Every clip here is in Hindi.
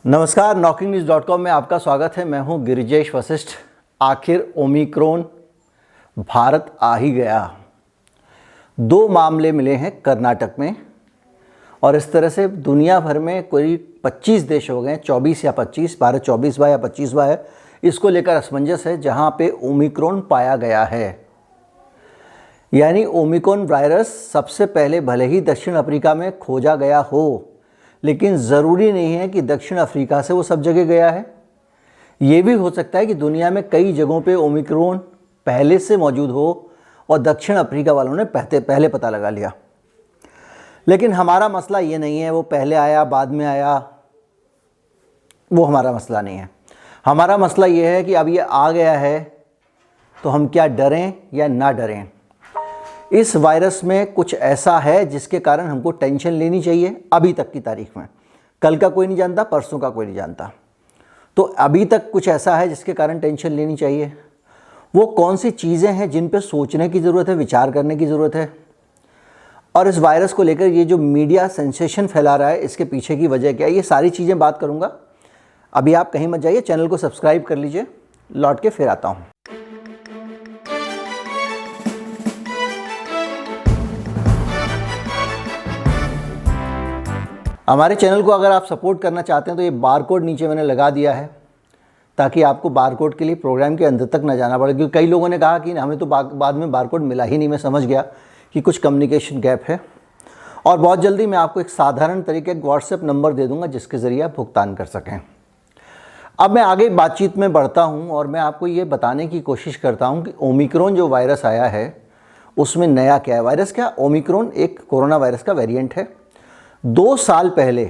नमस्कार, knocking-news.com में आपका स्वागत है। मैं हूं गिरिजेश वशिष्ठ। आखिर ओमिक्रॉन भारत आ ही गया। 2 मामले मिले हैं कर्नाटक में और इस तरह से दुनिया भर में कोई 25 देश हो गए, 24 या 25, भारत 24वां या 25वां है। इसको लेकर असमंजस है जहां पे ओमिक्रॉन पाया गया है। यानी ओमिक्रॉन वायरस सबसे पहले भले ही दक्षिण अफ्रीका में खोजा गया हो, लेकिन ज़रूरी नहीं है कि दक्षिण अफ्रीका से वो सब जगह गया है। ये भी हो सकता है कि दुनिया में कई जगहों पे ओमिक्रॉन पहले से मौजूद हो और दक्षिण अफ्रीका वालों ने पहले पता लगा लिया। लेकिन हमारा मसला ये नहीं है वो पहले आया बाद में आया, वो हमारा मसला नहीं है। हमारा मसला ये है कि अब ये आ गया है तो हम क्या डरें या ना डरें। इस वायरस में कुछ ऐसा है जिसके कारण हमको टेंशन लेनी चाहिए अभी तक की तारीख में। कल का कोई नहीं जानता, परसों का कोई नहीं जानता। तो अभी तक कुछ ऐसा है जिसके कारण टेंशन लेनी चाहिए। वो कौन सी चीज़ें हैं जिन पे सोचने की ज़रूरत है, विचार करने की ज़रूरत है। और इस वायरस को लेकर ये जो मीडिया सेंसेशन फैला रहा है, इसके पीछे की वजह क्या है, ये सारी चीज़ें बात करूँगा। अभी आप कहीं मत जाइए, चैनल को सब्सक्राइब कर लीजिए। लौट के फिर आता हूँ। हमारे चैनल को अगर आप सपोर्ट करना चाहते हैं तो ये बार कोड नीचे मैंने लगा दिया है ताकि आपको बार कोड के लिए प्रोग्राम के अंदर तक ना जाना पड़े, क्योंकि कई लोगों ने कहा कि हमें तो बाद में बार कोड मिला ही नहीं। मैं समझ गया कि कुछ कम्युनिकेशन गैप है और बहुत जल्दी मैं आपको एक साधारण तरीके का व्हाट्सएप नंबर दे दूंगा जिसके ज़रिए आप भुगतान कर सकें। अब मैं आगे बातचीत में बढ़ता हूँ और मैं आपको ये बताने की कोशिश करता हूँ कि ओमिक्रॉन जो वायरस आया है उसमें नया क्या है। वायरस क्या, ओमिक्रॉन एक कोरोना वायरस का वेरिएंट है। 2 साल पहले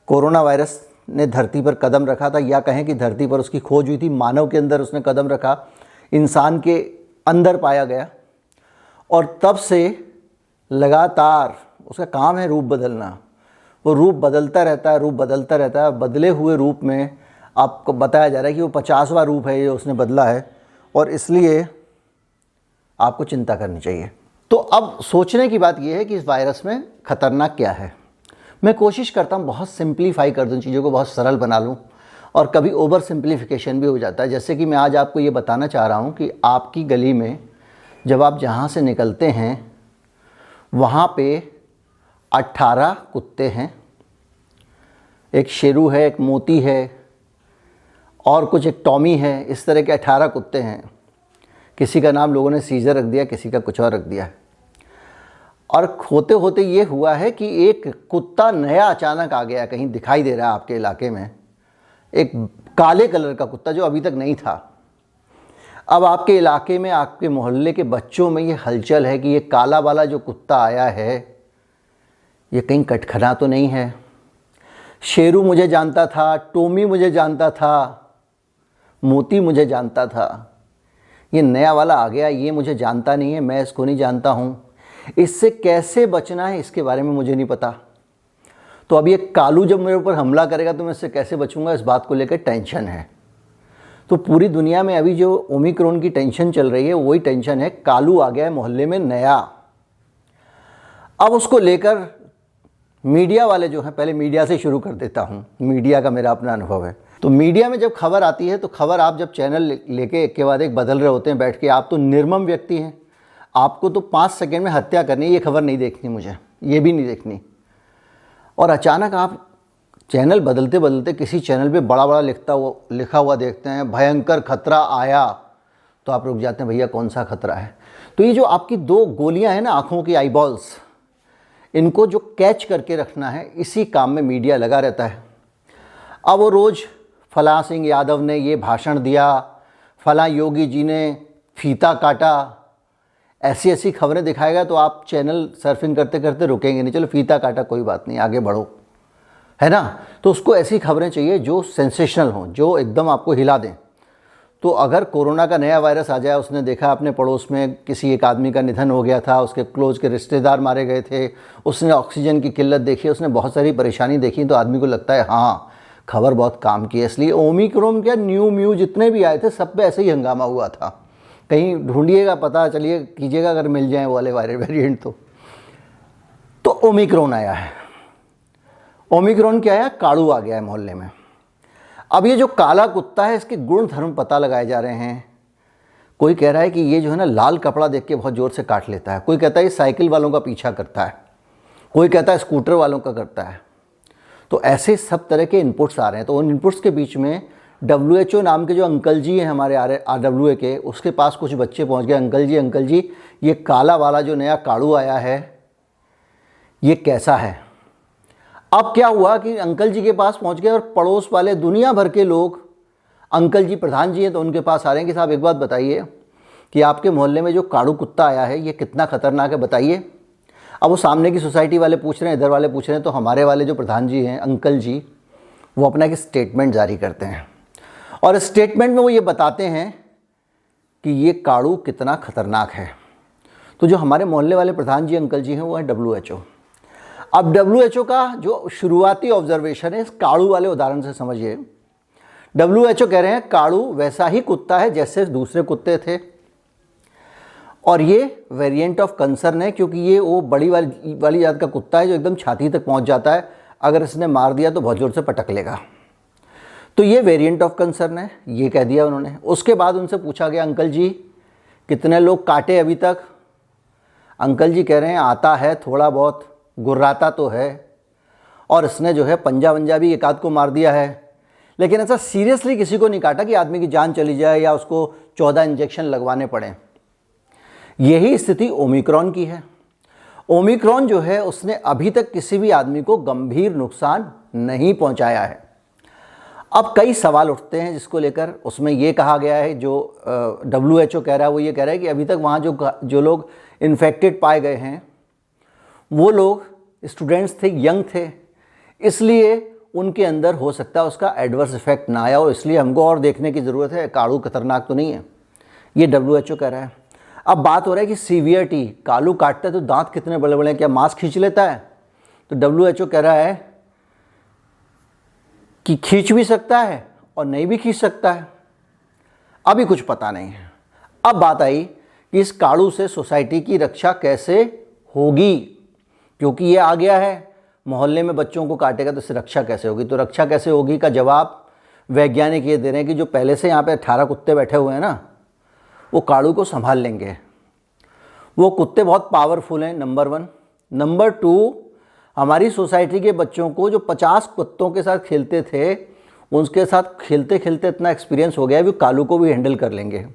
कोरोना वायरस ने धरती पर कदम रखा था, या कहें कि धरती पर उसकी खोज हुई थी। मानव के अंदर उसने कदम रखा, इंसान के अंदर पाया गया और तब से लगातार उसका काम है रूप बदलना। वो रूप बदलता रहता है, रूप बदलता रहता है। बदले हुए रूप में आपको बताया जा रहा है कि वो 50वां रूप है ये उसने बदला है और इसलिए आपको चिंता करनी चाहिए। तो अब सोचने की बात यह है कि इस वायरस में ख़तरनाक क्या है। मैं कोशिश करता हूँ बहुत सिंप्लीफाई कर दूँ, चीज़ों को बहुत सरल बना लूँ, और कभी ओवर सिंप्लीफिकेशन भी हो जाता है। जैसे कि मैं आज आपको ये बताना चाह रहा हूँ कि आपकी गली में जब आप जहाँ से निकलते हैं वहाँ पे 18 कुत्ते हैं। एक शेरू है, एक मोती है और कुछ एक टॉमी है। इस तरह के 18 कुत्ते हैं। किसी का नाम लोगों ने सीजर रख दिया, किसी का कुछ और रख दिया। और होते होते ये हुआ है कि एक कुत्ता नया अचानक आ गया, कहीं दिखाई दे रहा है आपके इलाके में, एक काले कलर का कुत्ता जो अभी तक नहीं था। अब आपके इलाके में, आपके मोहल्ले के बच्चों में ये हलचल है कि ये काला वाला जो कुत्ता आया है ये कहीं कटखना तो नहीं है। शेरू मुझे जानता था, टोमी मुझे जानता था, मोती मुझे जानता था, ये नया वाला आ गया, ये मुझे जानता नहीं है, मैं इसको नहीं जानता हूँ। इससे कैसे बचना है इसके बारे में मुझे नहीं पता। तो अब ये कालू जब मेरे ऊपर हमला करेगा तो मैं इससे कैसे बचूंगा, इस बात को लेकर टेंशन है। तो पूरी दुनिया में अभी जो ओमिक्रॉन की टेंशन चल रही है वही टेंशन है, कालू आ गया है मोहल्ले में नया। अब उसको लेकर मीडिया वाले जो हैं, पहले मीडिया से शुरू कर देता हूँ, मीडिया का मेरा अपना अनुभव है। तो मीडिया में जब खबर आती है तो खबर आप जब चैनल लेके एक के बाद एक बदल रहे होते हैं बैठ के, आप तो निर्मम व्यक्ति हैं, आपको तो 5 सेकंड में हत्या करनी है, ये खबर नहीं देखनी, मुझे ये भी नहीं देखनी। और अचानक आप चैनल बदलते बदलते किसी चैनल पे बड़ा बड़ा लिखा हुआ देखते हैं, भयंकर खतरा आया, तो आप रुक जाते हैं, भैया कौन सा खतरा है। तो ये जो आपकी 2 गोलियां हैं ना, आँखों की आईबॉल्स, इनको जो कैच करके रखना है, इसी काम में मीडिया लगा रहता है। अब वो रोज़ फलां सिंह यादव ने ये भाषण दिया, फलां योगी जी ने फीता काटा, ऐसी ऐसी खबरें दिखाएगा तो आप चैनल सर्फिंग करते करते रुकेंगे नहीं। चलो फीता काटा कोई बात नहीं, आगे बढ़ो, है ना। तो उसको ऐसी खबरें चाहिए जो सेंसेशनल हों, जो एकदम आपको हिला दें। तो अगर कोरोना का नया वायरस आ जाए, उसने देखा अपने पड़ोस में किसी एक आदमी का निधन हो गया था, उसके क्लोज के रिश्तेदार मारे गए थे, उसने ऑक्सीजन की किल्लत देखी, उसने बहुत सारी परेशानी देखी, तो आदमी को लगता है हाँ खबर बहुत काम की है। इसलिए ओमिक्रॉन क्या न्यू म्यू जितने भी आए थे सब पे ऐसे ही हंगामा हुआ था। कहीं ढूंढिएगा, पता चलिए कीजिएगा अगर मिल जाए वो वाले वायरल वेरिएंट। तो ओमिक्रॉन आया है। ओमिक्रॉन क्या है, काड़ू आ गया है मोहल्ले में। अब ये जो काला कुत्ता है इसके गुण धर्म पता लगाए जा रहे हैं। कोई कह रहा है कि ये जो है ना लाल कपड़ा देख के बहुत ज़ोर से काट लेता है, कोई कहता है ये साइकिल वालों का पीछा करता है, कोई कहता है स्कूटर वालों का करता है। तो ऐसे सब तरह के इनपुट्स आ रहे हैं। तो उन इनपुट्स के बीच में WHO नाम के जो अंकल जी हैं हमारे RWA के, उसके पास कुछ बच्चे पहुंच गए। अंकल जी ये काला वाला जो नया काड़ू आया है ये कैसा है। अब क्या हुआ कि अंकल जी के पास पहुंच गए और पड़ोस वाले दुनिया भर के लोग, अंकल जी प्रधान जी हैं तो उनके पास आ रहे हैं कि साहब एक बात बताइए कि आपके मोहल्ले में जो काड़ू कुत्ता आया है ये कितना खतरनाक है, बताइए। अब वो सामने की सोसाइटी वाले पूछ रहे हैं, इधर वाले पूछ रहे हैं, तो हमारे वाले जो प्रधान जी हैं अंकल जी, वो अपना एक स्टेटमेंट जारी करते हैं और स्टेटमेंट में वो ये बताते हैं कि ये काड़ू कितना खतरनाक है। तो जो हमारे मोहल्ले वाले प्रधान जी अंकल जी हैं वो है WHO। अब WHO का जो शुरुआती ऑब्जर्वेशन है इस काड़ू वाले उदाहरण से समझिए। WHO कह रहे हैं काड़ू वैसा ही कुत्ता है जैसे दूसरे कुत्ते थे और ये वेरिएंट ऑफ कंसर्न है क्योंकि ये वो बड़ी वाली जात का कुत्ता है जो एकदम छाती तक पहुंच जाता है, अगर इसने मार दिया तो बहुत जोर से पटक लेगा। तो ये वेरिएंट ऑफ कंसर्न है, ये कह दिया उन्होंने। उसके बाद उनसे पूछा गया अंकल जी कितने लोग काटे अभी तक। अंकल जी कह रहे हैं आता है थोड़ा बहुत, गुर्राता तो है और इसने जो है पंजा वंजा भी एक आध को मार दिया है, लेकिन ऐसा सीरियसली किसी को नहीं काटा कि आदमी की जान चली जाए या उसको 14 इंजेक्शन लगवाने पड़े। यही स्थिति ओमिक्रॉन की है। ओमिक्रॉन जो है उसने अभी तक किसी भी आदमी को गंभीर नुकसान नहीं पहुंचाया है। अब कई सवाल उठते हैं जिसको लेकर, उसमें ये कहा गया है, जो WHO कह रहा है वो ये कह रहा है कि अभी तक वहाँ जो लोग इन्फेक्टेड पाए गए हैं वो लोग स्टूडेंट्स थे, यंग थे, इसलिए उनके अंदर हो सकता है उसका एडवर्स इफेक्ट ना आया और इसलिए हमको और देखने की ज़रूरत है, काड़ू खतरनाक तो नहीं है, ये WHO कह रहा है। अब बात हो रहा है कि सीवियरिटी, कालू काटता है तो दांत कितने बड़े बड़े हैं, क्या मांस खींच लेता है? तो WHO कह रहा है कि खींच भी सकता है और नहीं भी खींच सकता है, अभी कुछ पता नहीं है। अब बात आई कि इस काड़ू से सोसाइटी की रक्षा कैसे होगी, क्योंकि ये आ गया है मोहल्ले में बच्चों को काटेगा तो इससे रक्षा कैसे होगी। तो रक्षा कैसे होगी का जवाब वैज्ञानिक ये दे रहे हैं कि जो पहले से यहाँ पे 18 कुत्ते बैठे हुए हैं ना, वो काड़ू को संभाल लेंगे। वो कुत्ते बहुत पावरफुल हैं, नंबर 1। नंबर 2, हमारी सोसाइटी के बच्चों को जो 50 कुत्तों के साथ खेलते थे, उनके साथ खेलते खेलते इतना एक्सपीरियंस हो गया है वो कालू को भी हैंडल कर लेंगे।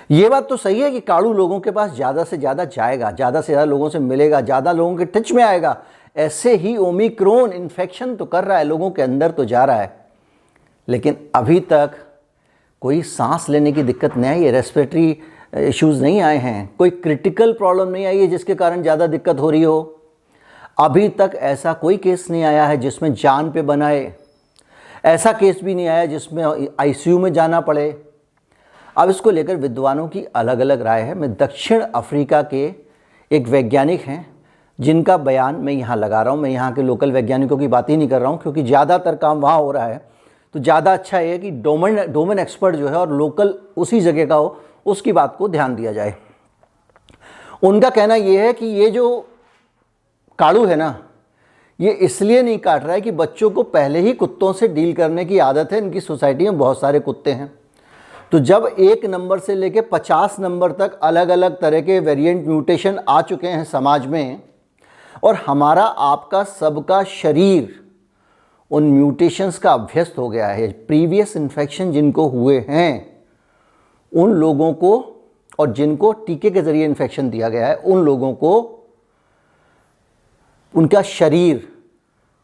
ये बात तो सही है कि काड़ू लोगों के पास ज़्यादा से ज़्यादा जाएगा, ज़्यादा से ज़्यादा लोगों से मिलेगा, ज़्यादा लोगों के टच में आएगा। ऐसे ही ओमिक्रॉन इन्फेक्शन तो कर रहा है, लोगों के अंदर तो जा रहा है, लेकिन अभी तक कोई सांस लेने की दिक्कत नहीं आई है, रेस्पिरेटरी इश्यूज़ नहीं आए हैं, कोई क्रिटिकल प्रॉब्लम नहीं आई है जिसके कारण ज़्यादा दिक्कत हो रही हो। अभी तक ऐसा कोई केस नहीं आया है जिसमें जान पे बनाए, ऐसा केस भी नहीं आया जिसमें ICU में जाना पड़े। अब इसको लेकर विद्वानों की अलग अलग राय है। मैं दक्षिण अफ्रीका के एक वैज्ञानिक हैं जिनका बयान मैं यहाँ लगा रहा हूँ। मैं यहाँ के लोकल वैज्ञानिकों की बात ही नहीं कर रहा हूँ क्योंकि ज़्यादातर काम वहाँ हो रहा है, तो ज़्यादा अच्छा ये है कि डोमेन एक्सपर्ट जो है और लोकल उसी जगह का हो, उसकी बात को ध्यान दिया जाए। उनका कहना ये है कि ये जो काड़ू है ना, ये इसलिए नहीं काट रहा है कि बच्चों को पहले ही कुत्तों से डील करने की आदत है। इनकी सोसाइटी में बहुत सारे कुत्ते हैं, तो जब 1 नंबर से लेके 50 नंबर तक अलग अलग तरह के वेरिएंट म्यूटेशन आ चुके हैं समाज में, और हमारा आपका सबका शरीर उन म्यूटेशंस का अभ्यस्त हो गया है। प्रीवियस इन्फेक्शन जिनको हुए हैं उन लोगों को, और जिनको टीके के ज़रिए इन्फेक्शन दिया गया है उन लोगों को, उनका शरीर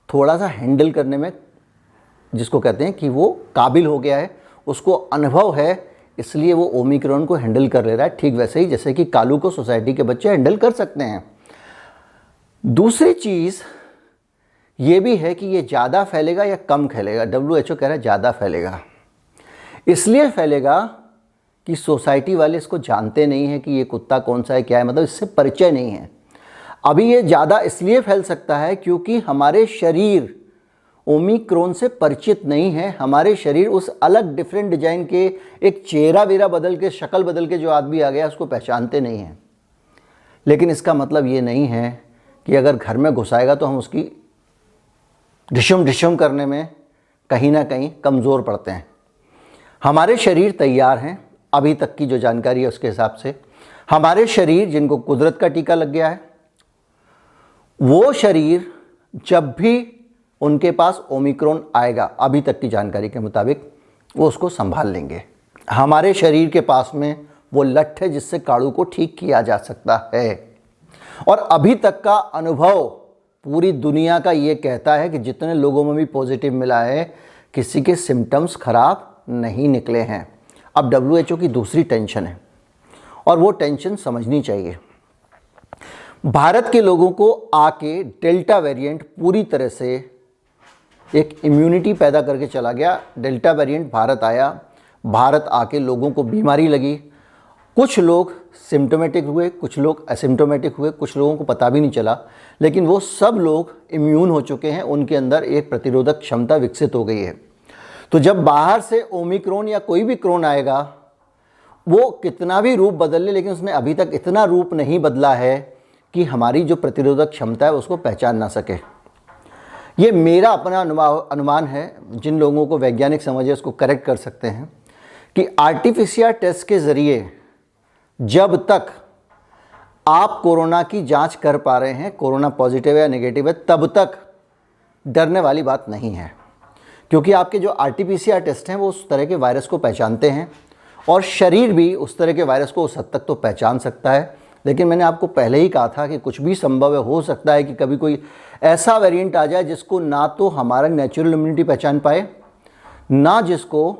थोड़ा सा हैंडल करने में, जिसको कहते हैं कि वो काबिल हो गया है, उसको अनुभव है, इसलिए वो ओमिक्रॉन को हैंडल कर ले रहा है। ठीक वैसे ही जैसे कि कालू को सोसाइटी के बच्चे हैंडल कर सकते हैं। दूसरी चीज़ ये भी है कि ये ज़्यादा फैलेगा या कम फैलेगा। WHO कह रहा है ज़्यादा फैलेगा। इसलिए फैलेगा कि सोसाइटी वाले इसको जानते नहीं हैं कि ये कुत्ता कौन सा है, क्या है, मतलब इससे परिचय नहीं है। अभी ये ज़्यादा इसलिए फैल सकता है क्योंकि हमारे शरीर ओमिक्रॉन से परिचित नहीं है। हमारे शरीर उस अलग डिफरेंट डिजाइन के एक चेहरा वेरा बदल के, शक्ल बदल के जो आदमी आ गया उसको पहचानते नहीं हैं। लेकिन इसका मतलब ये नहीं है कि अगर घर में घुसाएगा तो हम उसकी ढिशुम ढिशुम करने में कहीं ना कहीं कमज़ोर पड़ते हैं। हमारे शरीर तैयार हैं, अभी तक की जो जानकारी है उसके हिसाब से हमारे शरीर जिनको कुदरत का टीका लग गया है, वो शरीर जब भी उनके पास ओमिक्रॉन आएगा, अभी तक की जानकारी के मुताबिक वो उसको संभाल लेंगे। हमारे शरीर के पास में वो लठ है जिससे काड़ू को ठीक किया जा सकता है। और अभी तक का अनुभव पूरी दुनिया का ये कहता है कि जितने लोगों में भी पॉजिटिव मिला है, किसी के सिम्टम्स खराब नहीं निकले हैं। अब WHO की दूसरी टेंशन है और वो टेंशन समझनी चाहिए। भारत के लोगों को आके डेल्टा वेरिएंट पूरी तरह से एक इम्यूनिटी पैदा करके चला गया। डेल्टा वेरिएंट भारत आया, भारत आके लोगों को बीमारी लगी, कुछ लोग सिम्टोमेटिक हुए, कुछ लोग एसिम्टोमेटिक हुए, कुछ लोगों को पता भी नहीं चला, लेकिन वो सब लोग इम्यून हो चुके हैं, उनके अंदर एक प्रतिरोधक क्षमता विकसित हो गई है। तो जब बाहर से ओमिक्रॉन या कोई भी क्रोन आएगा, वो कितना भी रूप बदल ले, लेकिन उसने अभी तक इतना रूप नहीं बदला है कि हमारी जो प्रतिरोधक क्षमता है उसको पहचान ना सके। ये मेरा अपना अनुमान है, जिन लोगों को वैज्ञानिक समझ है उसको करेक्ट कर सकते हैं, कि आरटीपीसीआर टेस्ट के ज़रिए जब तक आप कोरोना की जांच कर पा रहे हैं, कोरोना पॉजिटिव या नेगेटिव है, तब तक डरने वाली बात नहीं है। क्योंकि आपके जो आरटीपीसीआर टेस्ट हैं वो उस तरह के वायरस को पहचानते हैं और शरीर भी उस तरह के वायरस को उस हद तक तो पहचान सकता है। लेकिन मैंने आपको पहले ही कहा था कि कुछ भी संभव है, हो सकता है कि कभी कोई ऐसा वेरिएंट आ जाए जिसको ना तो हमारा नेचुरल इम्यूनिटी पहचान पाए, ना जिसको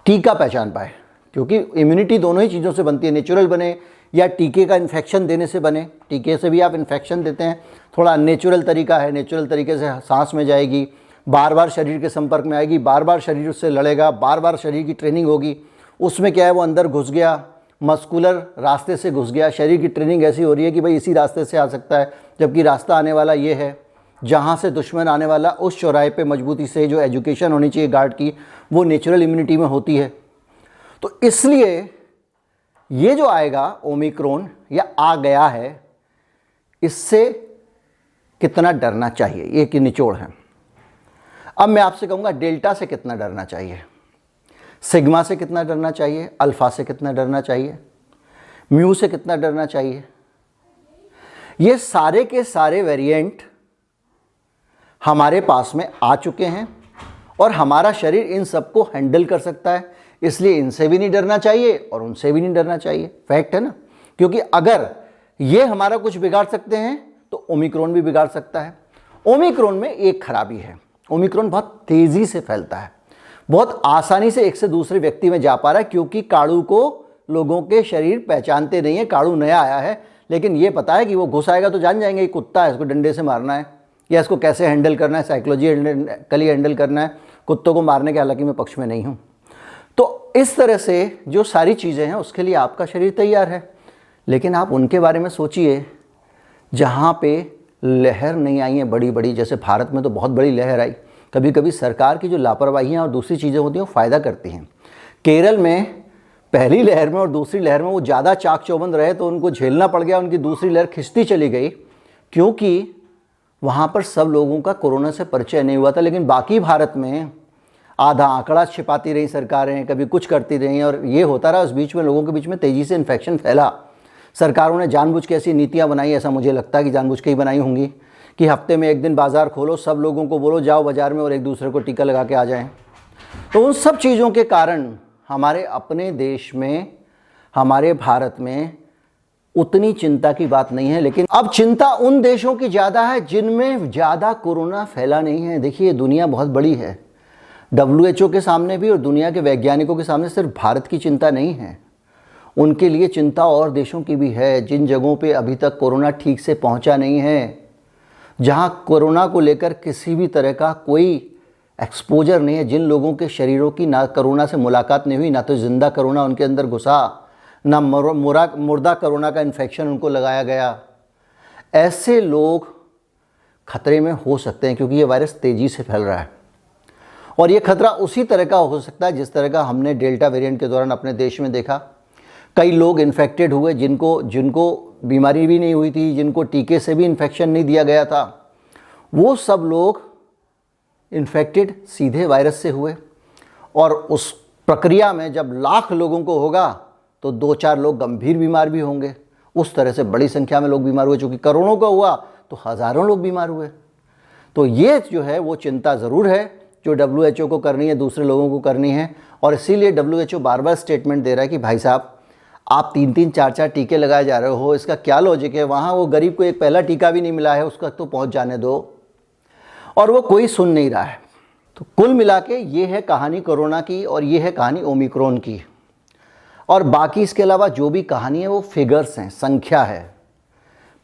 टीका पहचान पाए। क्योंकि इम्यूनिटी दोनों ही चीज़ों से बनती है, नेचुरल बने या टीके का इन्फेक्शन देने से बने। टीके से भी आप इन्फेक्शन देते हैं, थोड़ा नेचुरल तरीका है, नेचुरल तरीके से सांस में जाएगी, बार बार शरीर के संपर्क में आएगी, बार बार शरीर उससे लड़ेगा, बार बार शरीर की ट्रेनिंग होगी। उसमें क्या है, वो अंदर घुस गया, मस्कुलर रास्ते से घुस गया, शरीर की ट्रेनिंग ऐसी हो रही है कि भाई इसी रास्ते से आ सकता है, जबकि रास्ता आने वाला ये है, जहाँ से दुश्मन आने वाला उस चौराहे पे मजबूती से जो एजुकेशन होनी चाहिए गार्ड की, वो नेचुरल इम्यूनिटी में होती है। तो इसलिए ये जो आएगा ओमिक्रॉन या आ गया है, इससे कितना डरना चाहिए, ये कि निचोड़ है। अब मैं आपसे कहूँगा डेल्टा से कितना डरना चाहिए, सिग्मा से कितना डरना चाहिए, अल्फा से कितना डरना चाहिए, म्यू से कितना डरना चाहिए। ये सारे के सारे वेरिएंट हमारे पास में आ चुके हैं और हमारा शरीर इन सबको हैंडल कर सकता है। इसलिए इनसे भी नहीं डरना चाहिए और उनसे भी नहीं डरना चाहिए। फैक्ट है ना, क्योंकि अगर ये हमारा कुछ बिगाड़ सकते हैं तो ओमिक्रॉन भी बिगाड़ सकता है। ओमिक्रॉन में एक खराबी है, ओमिक्रॉन बहुत तेज़ी से फैलता है, बहुत आसानी से एक से दूसरे व्यक्ति में जा पा रहा है, क्योंकि काड़ू को लोगों के शरीर पहचानते नहीं है। काड़ू नया आया है, लेकिन ये पता है कि वो घुस आएगा तो जान जाएंगे, ये कुत्ता है, इसको डंडे से मारना है या इसको कैसे हैंडल करना है, साइकोलॉजिकली हैंडल करना है। कुत्तों को मारने के हालांकि मैं पक्ष में नहीं हूँ। तो इस तरह से जो सारी चीज़ें हैं उसके लिए आपका शरीर तैयार है। लेकिन आप उनके बारे में सोचिए जहाँ पे लहर नहीं आई है बड़ी बड़ी, जैसे भारत में तो बहुत बड़ी लहर आई। कभी कभी सरकार की जो लापरवाहियाँ और दूसरी चीज़ें होती हैं वो फ़ायदा करती हैं। केरल में पहली लहर में और दूसरी लहर में वो ज़्यादा चाक चौबंद रहे तो उनको झेलना पड़ गया, उनकी दूसरी लहर खिंचती चली गई, क्योंकि वहाँ पर सब लोगों का कोरोना से परिचय नहीं हुआ था। लेकिन बाकी भारत में आधा आंकड़ा छिपाती रही सरकारें, कभी कुछ करती रहीं और ये होता रहा। उस बीच में लोगों के बीच में तेज़ी से इन्फेक्शन फैला। सरकारों ने जानबूझ के ऐसी नीतियाँ बनाई, ऐसा मुझे लगता है कि जानबूझ के ही बनाई होंगी, कि हफ्ते में एक दिन बाज़ार खोलो, सब लोगों को बोलो जाओ बाज़ार में और एक दूसरे को टीका लगा के आ जाएं। तो उन सब चीज़ों के कारण हमारे अपने देश में, हमारे भारत में उतनी चिंता की बात नहीं है। लेकिन अब चिंता उन देशों की ज़्यादा है जिनमें ज़्यादा कोरोना फैला नहीं है। देखिए दुनिया बहुत बड़ी है, WHO के सामने भी और दुनिया के वैज्ञानिकों के सामने सिर्फ भारत की चिंता नहीं है, उनके लिए चिंता और देशों की भी है जिन जगहों पे अभी तक कोरोना ठीक से पहुंचा नहीं है, जहां कोरोना को लेकर किसी भी तरह का कोई एक्सपोजर नहीं है, जिन लोगों के शरीरों की ना कोरोना से मुलाकात नहीं हुई, ना तो जिंदा कोरोना उनके अंदर घुसा, ना मुर्दा कोरोना का इन्फेक्शन उनको लगाया गया। ऐसे लोग खतरे में हो सकते हैं क्योंकि ये वायरस तेज़ी से फैल रहा है और ये खतरा उसी तरह का हो सकता है जिस तरह का हमने डेल्टा वेरिएंट के दौरान अपने देश में देखा। कई लोग इन्फेक्टेड हुए जिनको बीमारी भी नहीं हुई थी, जिनको टीके से भी इन्फेक्शन नहीं दिया गया था, वो सब लोग इन्फेक्टेड सीधे वायरस से हुए, और उस प्रक्रिया में जब लाख लोगों को होगा तो 2-4 लोग गंभीर बीमार भी होंगे। उस तरह से बड़ी संख्या में लोग बीमार हुए। चूँकि करोड़ों का हुआ तो हज़ारों लोग बीमार हुए। तो ये जो है वो चिंता ज़रूर है जो WHO को करनी है, दूसरे लोगों को करनी है। और इसीलिए WHO बार बार स्टेटमेंट दे रहा है कि भाई साहब, आप 3-3, 4-4 टीके लगाए जा रहे हो, इसका क्या लॉजिक है? वहाँ वो गरीब को एक पहला टीका भी नहीं मिला है, उसका तो पहुँच जाने दो। और वो कोई सुन नहीं रहा है। तो कुल मिला के ये है कहानी कोरोना की, और ये है कहानी ओमिक्रॉन की। और बाकी इसके अलावा जो भी कहानी है वो फिगर्स हैं, संख्या है।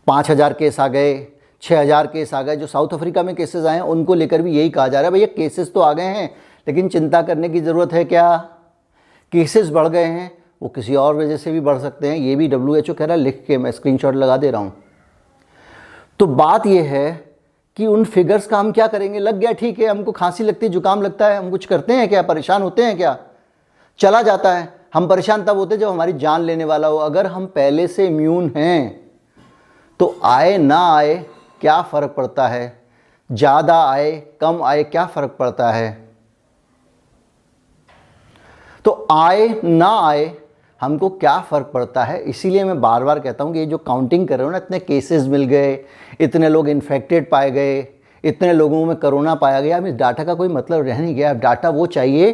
5,000 केस आ गए, 6,000 केस आ गए। जो साउथ अफ्रीका में केसेस आए हैं उनको लेकर भी यही कहा जा रहा है, भैया केसेस तो आ गए हैं, लेकिन चिंता करने की ज़रूरत है क्या? केसेस बढ़ गए हैं, वो किसी और वजह से भी बढ़ सकते हैं। ये भी WHO कह रहा है, लिख के मैं स्क्रीनशॉट लगा दे रहा हूँ। तो बात ये है कि उन फिगर्स का हम क्या करेंगे? लग गया ठीक है, हमको खांसी लगती है, जुकाम लगता है, हम कुछ करते हैं क्या? परेशान होते हैं क्या? चला जाता है। हम परेशान तब होते हैं जब हमारी जान लेने वाला हो। अगर हम पहले से इम्यून हैं तो आए ना आए क्या फ़र्क पड़ता है? ज़्यादा आए कम आए क्या फ़र्क पड़ता है? तो आए ना आए हमको क्या फ़र्क पड़ता है? इसीलिए मैं बार बार कहता हूँ कि ये जो काउंटिंग कर रहे हो ना, इतने केसेस मिल गए, इतने लोग इन्फेक्टेड पाए गए, इतने लोगों में कोरोना पाया गया, अब इस डाटा का कोई मतलब रह नहीं गया। अब डाटा वो चाहिए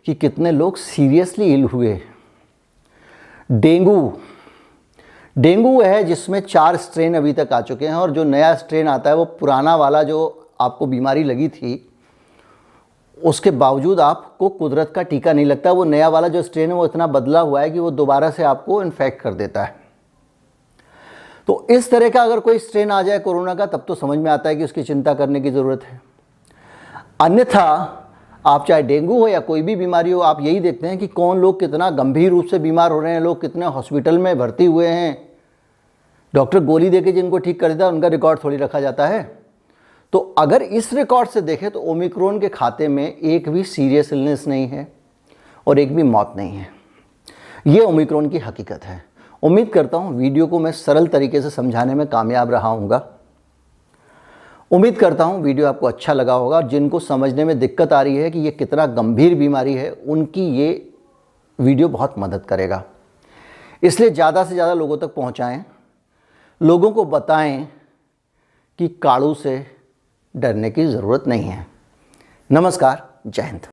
कि कितने लोग सीरियसली इल हुए। डेंगू है जिसमें 4 स्ट्रेन अभी तक आ चुके हैं, और जो नया स्ट्रेन आता है वो पुराना वाला जो आपको बीमारी लगी थी उसके बावजूद आपको कुदरत का टीका नहीं लगता। वो नया वाला जो स्ट्रेन है वो इतना बदला हुआ है कि वो दोबारा से आपको इन्फेक्ट कर देता है। तो इस तरह का अगर कोई स्ट्रेन आ जाए कोरोना का, तब तो समझ में आता है कि उसकी चिंता करने की ज़रूरत है। अन्यथा आप चाहे डेंगू हो या कोई भी बीमारी हो, आप यही देखते हैं कि कौन लोग कितना गंभीर रूप से बीमार हो रहे हैं, लोग कितने हॉस्पिटल में भर्ती हुए हैं। डॉक्टर गोली देके जिनको ठीक कर देता है उनका रिकॉर्ड थोड़ी रखा जाता है। तो अगर इस रिकॉर्ड से देखें तो ओमिक्रॉन के खाते में एक भी सीरियस इलनेस नहीं है और एक भी मौत नहीं है। ये ओमिक्रॉन की हकीकत है। उम्मीद करता हूँ वीडियो को मैं सरल तरीके से समझाने में कामयाब रहा हूँगा। उम्मीद करता हूँ वीडियो आपको अच्छा लगा होगा, और जिनको समझने में दिक्कत आ रही है कि ये कितना गंभीर बीमारी है, उनकी ये वीडियो बहुत मदद करेगा। इसलिए ज़्यादा से ज़्यादा लोगों तक पहुँचाएँ, लोगों को बताएं कि काढ़ू से डरने की ज़रूरत नहीं है। नमस्कार, जय हिंद।